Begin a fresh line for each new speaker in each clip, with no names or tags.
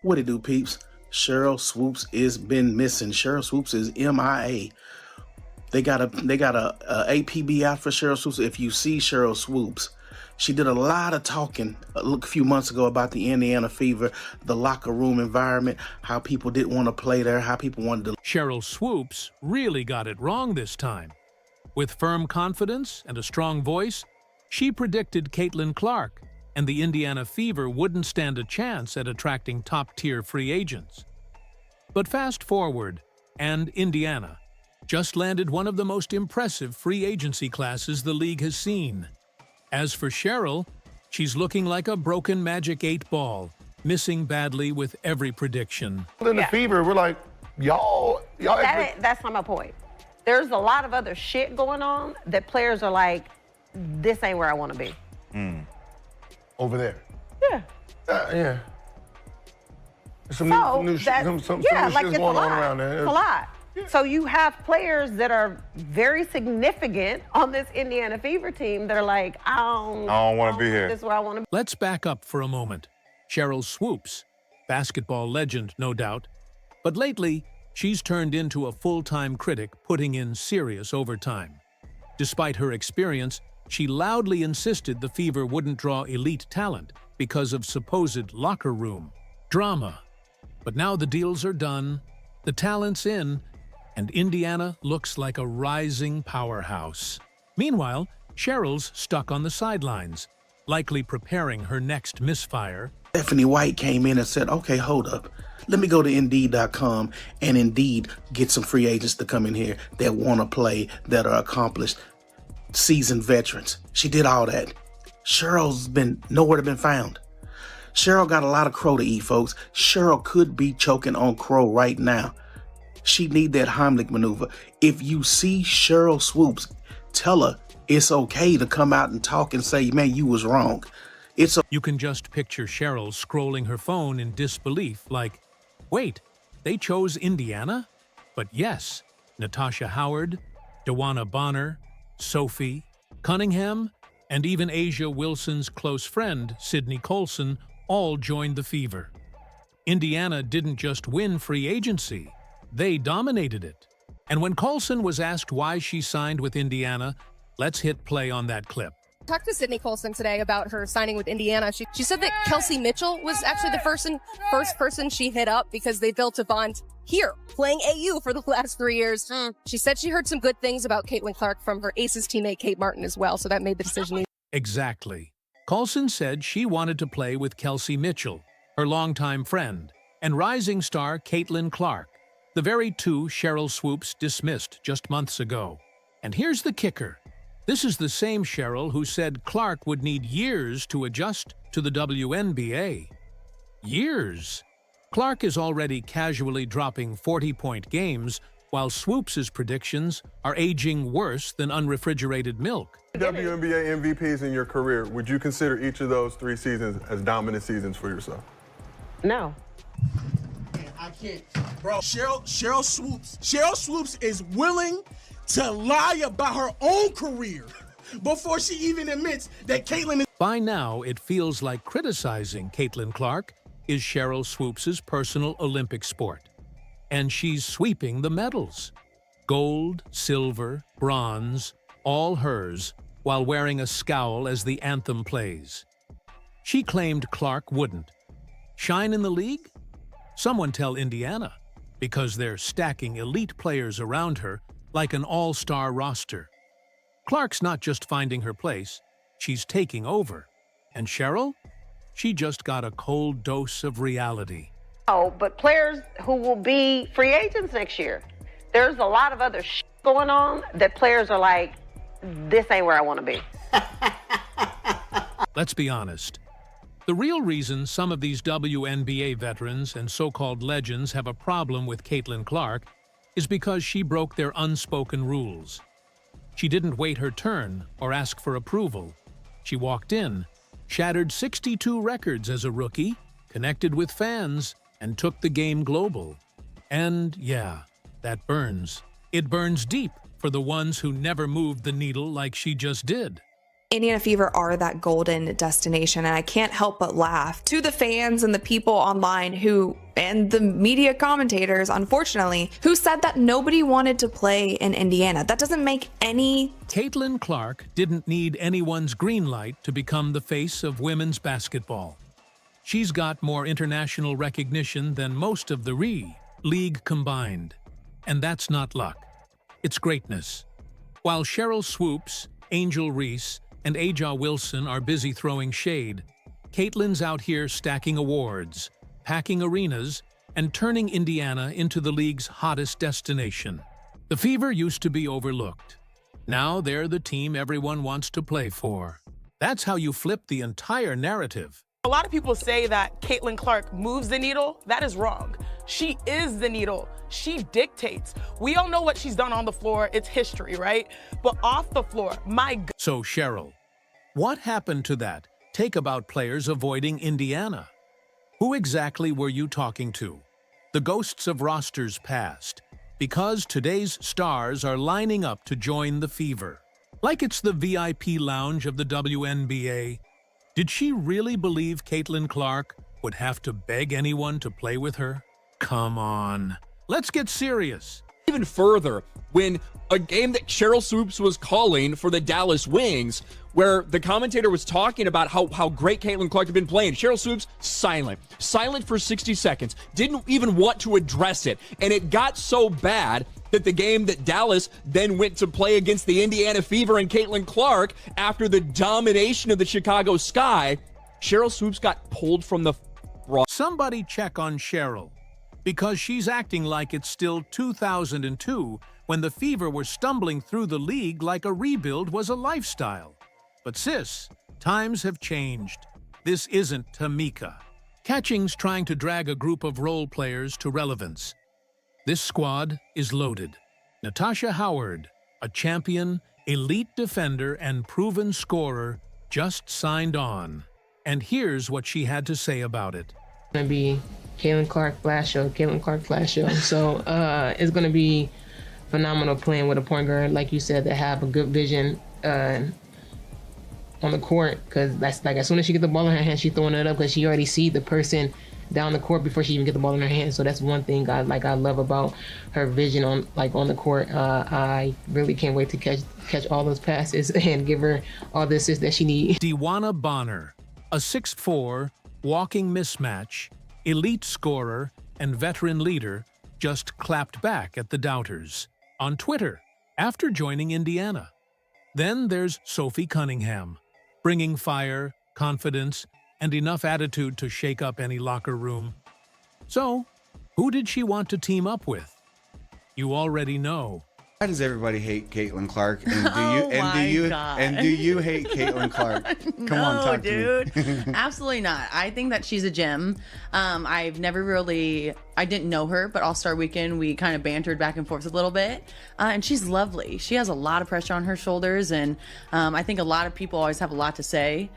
What it do, peeps? Sheryl Swoopes is been missing. Sheryl Swoopes is MIA. They got a APB out for Sheryl Swoopes. If you see Sheryl Swoopes, she did a lot of talking a few months ago about the Indiana Fever, the locker room environment, how people didn't want to play there, how people wanted to.
Sheryl Swoopes really got it wrong this time. With firm confidence and a strong voice, she predicted Caitlin Clark, and the Indiana Fever wouldn't stand a chance at attracting top-tier free agents. But fast forward, and Indiana just landed one of the most impressive free agency classes the league has seen. As for Sheryl, she's looking like a broken Magic 8 ball, missing badly with every prediction.
In the Fever, we're like, y'all.
That's not my point. There's a lot of other shit going on that players are like, this ain't where I want to be.
Over there.
Yeah.
Yeah. Some
So
new shit
it's
going
a
on
lot.
around there.
It's a lot. So you have players that are very significant on this Indiana Fever team that are like, I don't
want to be here.
This is where I want to be.
Let's back up for a moment. Sheryl Swoopes, basketball legend, no doubt, but lately, she's turned into a full-time critic putting in serious overtime. Despite her experience, she loudly insisted the Fever wouldn't draw elite talent because of supposed locker room drama. But now the deals are done, the talent's in, and Indiana looks like a rising powerhouse. Meanwhile, Sheryl's stuck on the sidelines, likely preparing her next misfire.
Stephanie White came in and said, okay, hold up. Let me go to Indeed.com and Indeed get some free agents to come in here that want to play, that are accomplished, seasoned veterans. She did all that. Sheryl's been nowhere to been found. Sheryl got a lot of crow to eat, folks. Sheryl could be choking on crow right now. She need that Heimlich maneuver. If you see Sheryl Swoopes, tell her it's okay to come out and talk and say, man, you was wrong.
You can just picture Sheryl scrolling her phone in disbelief, like, wait, they chose Indiana? But yes, Natasha Howard, Dewana Bonner, Sophie, Cunningham, and even Asia Wilson's close friend, Sydney Colson, all joined the Fever. Indiana didn't just win free agency, they dominated it. And when Colson was asked why she signed with Indiana, let's hit play on that clip.
Talked to Sydney Colson today about her signing with Indiana. She said that Kelsey Mitchell was actually the first person she hit up because they built a bond here, playing AU for the last 3 years. She said she heard some good things about Caitlin Clark from her Aces teammate Kate Martin as well, so that made the decision easy.
Exactly. Colson said she wanted to play with Kelsey Mitchell, her longtime friend, and rising star Caitlin Clark, the very two Sheryl Swoopes dismissed just months ago. And here's the kicker. This is the same Sheryl who said Clark would need years to adjust to the WNBA. Years? Clark is already casually dropping 40-point games, while Swoopes' predictions are aging worse than unrefrigerated milk.
WNBA MVPs in your career, would you consider each of those 3 seasons as dominant seasons for yourself?
No.
I can't. Bro, Sheryl Swoopes is willing to lie about her own career before she even admits that Caitlin is.
By now, it feels like criticizing Caitlin Clark is Sheryl Swoopes' personal Olympic sport. And she's sweeping the medals. Gold, silver, bronze, all hers, while wearing a scowl as the anthem plays. She claimed Clark wouldn't. Shine in the league? Someone tell Indiana, because they're stacking elite players around her like an all-star roster. Clark's not just finding her place, she's taking over. And Sheryl? She just got a cold dose of reality.
Oh, but players who will be free agents next year, there's a lot of other shit going on that players are like, this ain't where I want to be.
Let's be honest. The real reason some of these WNBA veterans and so-called legends have a problem with Caitlin Clark is because she broke their unspoken rules. She didn't wait her turn or ask for approval. She walked in, shattered 62 records as a rookie, connected with fans, and took the game global. And yeah, that burns. It burns deep for the ones who never moved the needle like she just did.
Indiana Fever are that golden destination, and I can't help but laugh to the fans and the people online and the media commentators, unfortunately, who said that nobody wanted to play in Indiana. That doesn't make any...
Caitlin Clark didn't need anyone's green light to become the face of women's basketball. She's got more international recognition than most of the league combined. And that's not luck. It's greatness. While Sheryl Swoopes, Angel Reese, and Aja Wilson are busy throwing shade, Caitlin's out here stacking awards, packing arenas, and turning Indiana into the league's hottest destination. The Fever used to be overlooked. Now they're the team everyone wants to play for. That's how you flip the entire narrative.
A lot of people say that Caitlin Clark moves the needle. That is wrong. She is the needle. She dictates. We all know what she's done on the floor. It's history, right? But off the floor, my God.
So, Sheryl, what happened to that take about players avoiding Indiana? Who exactly were you talking to? The ghosts of rosters past, because today's stars are lining up to join the Fever. Like it's the VIP lounge of the WNBA. Did she really believe Caitlin Clark would have to beg anyone to play with her? Come on. Let's get serious.
Even further, when a game that Sheryl Swoopes was calling for the Dallas Wings, where the commentator was talking about how great Caitlin Clark had been playing, Sheryl Swoopes, silent for 60 seconds, didn't even want to address it. And it got so bad that the game that Dallas then went to play against the Indiana Fever and Caitlin Clark, after the domination of the Chicago Sky, Sheryl Swoopes got pulled from the
Somebody check on Sheryl, because she's acting like it's still 2002 when the Fever were stumbling through the league like a rebuild was a lifestyle. But sis, times have changed. This isn't Tamika. Catching's trying to drag a group of role players to relevance. This squad is loaded. Natasha Howard, a champion, elite defender, and proven scorer, just signed on. And here's what she had to say about it.
It's going to be Caitlin Clark Flash Show, Caitlin Clark Flash Show. So it's going to be phenomenal playing with a point guard, like you said, that have a good vision on the court. Because that's like, as soon as she gets the ball in her hand, she's throwing it up because she already see the person down the court before she even get the ball in her hand. So that's one thing I love about her vision on the court. I really can't wait to catch all those passes and give her all the assists that she needs.
Dewana Bonner, a 6'4", walking mismatch, elite scorer, and veteran leader, just clapped back at the doubters on Twitter after joining Indiana. Then there's Sophie Cunningham, bringing fire, confidence, and enough attitude to shake up any locker room. So, who did she want to team up with? You already know.
Why does everybody hate Caitlin Clark? And do you hate Caitlin Clark? Come on, talk
dude.
to me.
Absolutely not. I think that she's a gem. I didn't know her, but All-Star Weekend, we kind of bantered back and forth a little bit. And she's lovely. She has a lot of pressure on her shoulders. And I think a lot of people always have a lot to say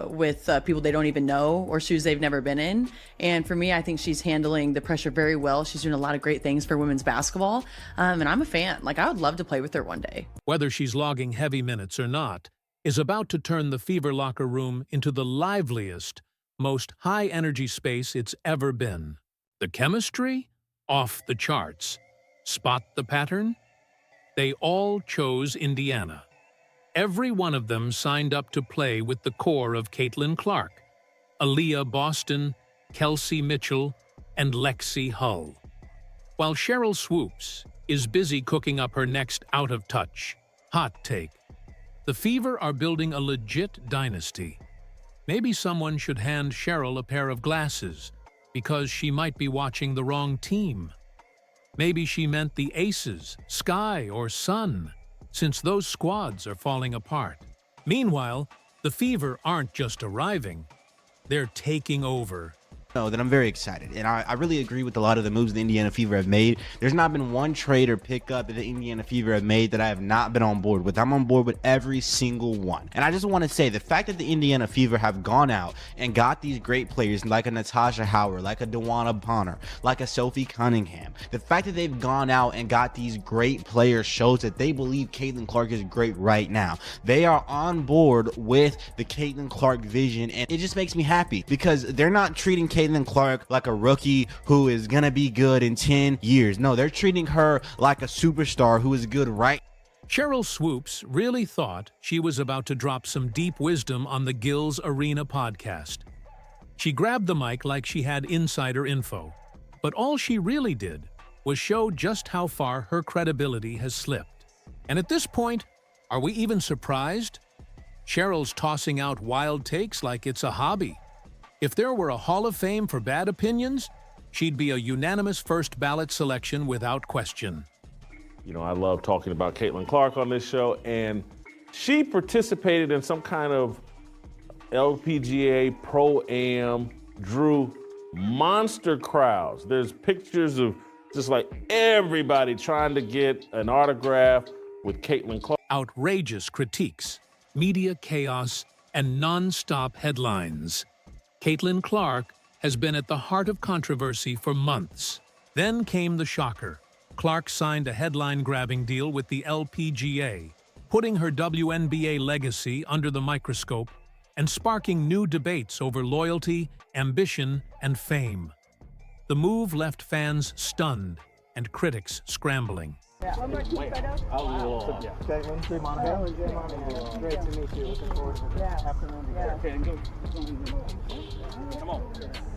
with people they don't even know or shoes they've never been in. And for me, I think she's handling the pressure very well. She's doing a lot of great things for women's basketball. And I'm a fan. Like, I would love to play with her one day.
Whether she's logging heavy minutes or not, is about to turn the Fever locker room into the liveliest, most high-energy space it's ever been. The chemistry? Off the charts. Spot the pattern? They all chose Indiana. Every one of them signed up to play with the core of Caitlin Clark, Aaliyah Boston, Kelsey Mitchell, and Lexi Hull. While Sheryl Swoopes is busy cooking up her next out-of-touch hot take, the Fever are building a legit dynasty. Maybe someone should hand Sheryl a pair of glasses, because she might be watching the wrong team. Maybe she meant the Aces, Sky, or Sun, since those squads are falling apart. Meanwhile, the Fever aren't just arriving, they're taking over.
That I'm very excited, and I really agree with a lot of the moves the Indiana Fever have made. There's not been one trade or pickup that the Indiana Fever have made that I have not been on board with. I'm on board with every single one. And I just want to say the fact that the Indiana Fever have gone out and got these great players like a Natasha Howard, like a Dewana Bonner, like a Sophie Cunningham, the fact that they've gone out and got these great players shows that they believe Caitlin Clark is great right now. They are on board with the Caitlin Clark vision, and it just makes me happy because they're not treating Caitlin Clark like a rookie who is gonna be good in 10 years. No, they're treating her like a superstar who is good right.
Sheryl Swoopes really thought she was about to drop some deep wisdom on the Gills Arena podcast. She grabbed the mic like she had insider info, but all she really did was show just how far her credibility has slipped. And at this point, are we even surprised? Sheryl's tossing out wild takes like it's a hobby. If there were a Hall of Fame for bad opinions, she'd be a unanimous first ballot selection without question.
You know, I love talking about Caitlin Clark on this show, and she participated in some kind of LPGA Pro-Am, drew monster crowds. There's pictures of just like everybody trying to get an autograph with Caitlin Clark.
Outrageous critiques, media chaos, and non-stop headlines. Caitlin Clark has been at the heart of controversy for months. Then came the shocker. Clark signed a headline-grabbing deal with the LPGA, putting her WNBA legacy under the microscope and sparking new debates over loyalty, ambition, and fame. The move left fans stunned and critics scrambling.
One more keep it up.
Caitlin, great to meet you. Looking forward to the afternoon together. Okay, go. Come on.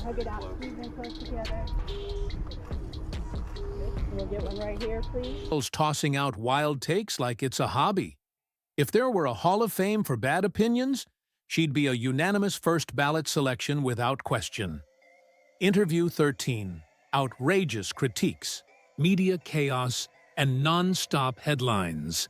Hug it out. Squeeze them close together. We'll get one right here, please.
Tossing out wild takes like it's a hobby. If there were a Hall of Fame for bad opinions, she'd be a unanimous first ballot selection without question. Interview 13. Outrageous critiques, media chaos, and non-stop headlines.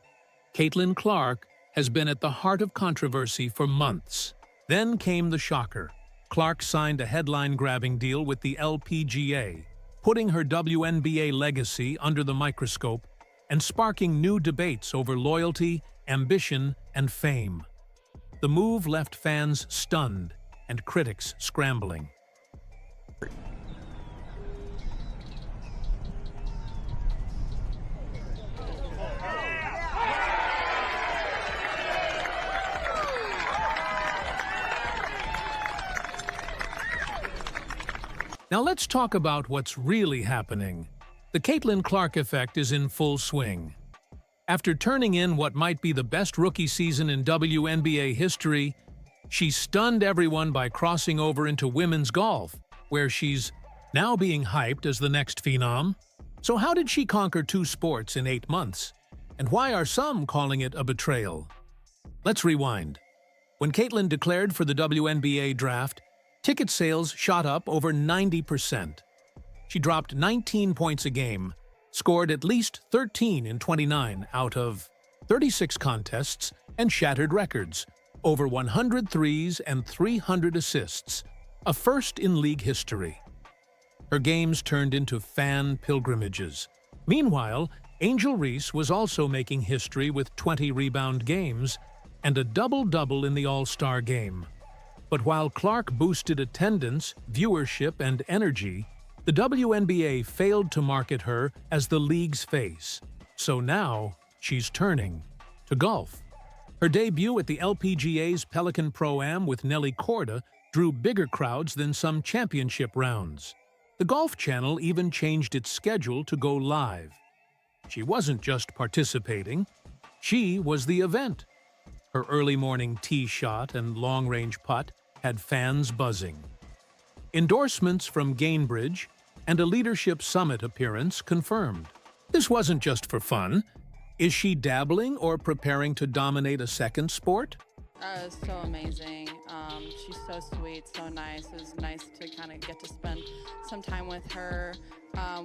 Caitlin Clark has been at the heart of controversy for months. Then came the shocker. Clark signed a headline-grabbing deal with the LPGA, putting her WNBA legacy under the microscope and sparking new debates over loyalty, ambition, and fame. The move left fans stunned and critics scrambling. Now let's talk about what's really happening. The Caitlin Clark effect is in full swing. After turning in what might be the best rookie season in WNBA history, she stunned everyone by crossing over into women's golf, where she's now being hyped as the next phenom. So how did she conquer 2 sports in 8 months? And why are some calling it a betrayal? Let's rewind. When Caitlin declared for the WNBA draft, ticket sales shot up over 90%. She dropped 19 points a game, scored at least 13 in 29 out of 36 contests, and shattered records, over 100 threes and 300 assists, a first in league history. Her games turned into fan pilgrimages. Meanwhile, Angel Reese was also making history with 20 rebound games and a double-double in the All-Star game. But while Clark boosted attendance, viewership, and energy, the WNBA failed to market her as the league's face. So now, she's turning to golf. Her debut at the LPGA's Pelican Pro-Am with Nelly Korda drew bigger crowds than some championship rounds. The Golf Channel even changed its schedule to go live. She wasn't just participating, she was the event. Her early morning tee shot and long-range putt had fans buzzing. Endorsements from Gainbridge and a Leadership Summit appearance confirmed. This wasn't just for fun. Is she dabbling or preparing to dominate a second sport?
So amazing. She's so sweet, so nice. It was nice to kind of get to spend some time with her.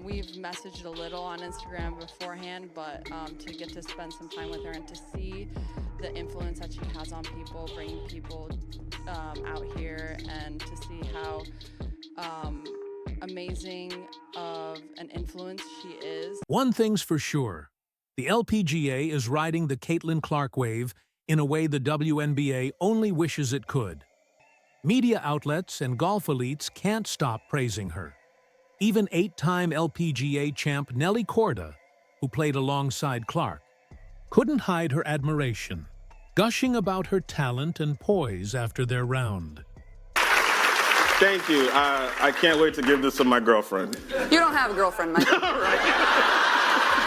We've messaged a little on Instagram beforehand, but to get to spend some time with her and to see the influence that she has on people, bringing people out here, and to see how amazing of an influence she is.
One thing's for sure, the LPGA is riding the Caitlin Clark wave in a way the WNBA only wishes it could. Media outlets and golf elites can't stop praising her. Even 8-time LPGA champ Nelly Korda, who played alongside Clark, couldn't hide her admiration, gushing about her talent and poise after their round.
Thank you. I can't wait to give this to my girlfriend.
You don't have a girlfriend, Mike.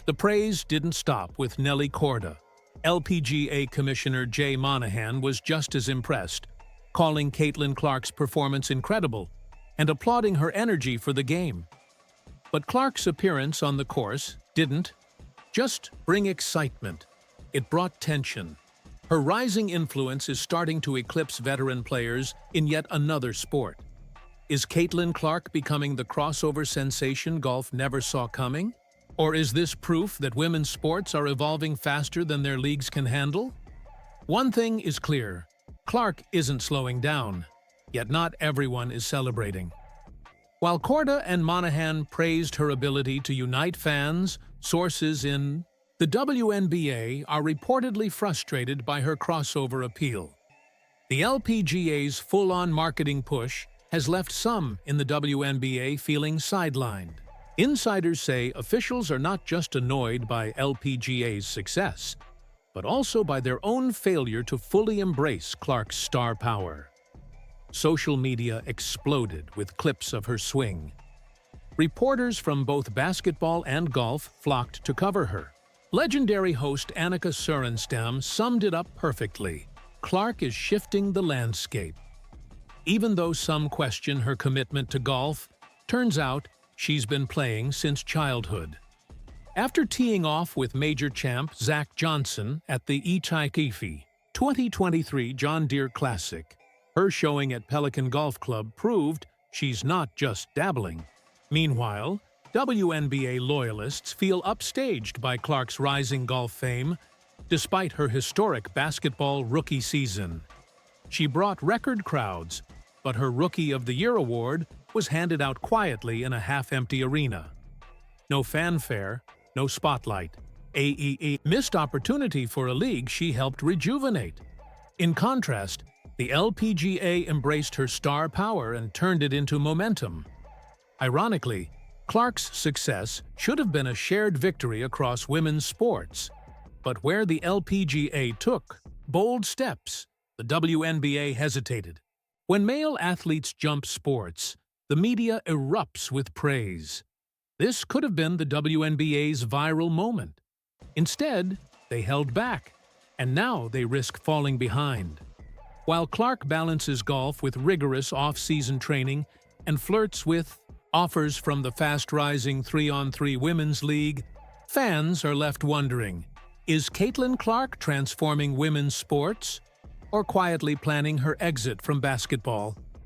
The praise didn't stop with Nelly Korda. LPGA Commissioner Jay Monahan was just as impressed, calling Caitlin Clark's performance incredible and applauding her energy for the game. But Clark's appearance on the course didn't just bring excitement. It brought tension. Her rising influence is starting to eclipse veteran players in yet another sport. Is Caitlin Clark becoming the crossover sensation golf never saw coming? Or is this proof that women's sports are evolving faster than their leagues can handle? One thing is clear, Clark isn't slowing down, yet not everyone is celebrating. While Korda and Monahan praised her ability to unite fans, sources in the WNBA are reportedly frustrated by her crossover appeal. The LPGA's full-on marketing push has left some in the WNBA feeling sidelined. Insiders say officials are not just annoyed by LPGA's success, but also by their own failure to fully embrace Clark's star power. Social media exploded with clips of her swing. Reporters from both basketball and golf flocked to cover her. Legendary host Annika Sorenstam summed it up perfectly. Clark is shifting the landscape. Even though some question her commitment to golf, turns out she's been playing since childhood. After teeing off with major champ Zach Johnson at the Itaikifi 2023 John Deere Classic, her showing at Pelican Golf Club proved she's not just dabbling. Meanwhile, WNBA loyalists feel upstaged by Clark's rising golf fame, despite her historic basketball rookie season. She brought record crowds, but her Rookie of the Year award was handed out quietly in a half-empty arena. No fanfare, no spotlight. AEE missed opportunity for a league she helped rejuvenate. In contrast, the LPGA embraced her star power and turned it into momentum. Ironically, Clark's success should have been a shared victory across women's sports. But where the LPGA took bold steps, the WNBA hesitated. When male athletes jump sports, the media erupts with praise. This could have been the WNBA's viral moment. Instead, they held back, and now they risk falling behind. While Clark balances golf with rigorous off-season training and flirts with offers from the fast-rising 3-on-3 Women's League, fans are left wondering, is Caitlin Clark transforming women's sports, or quietly planning her exit from basketball?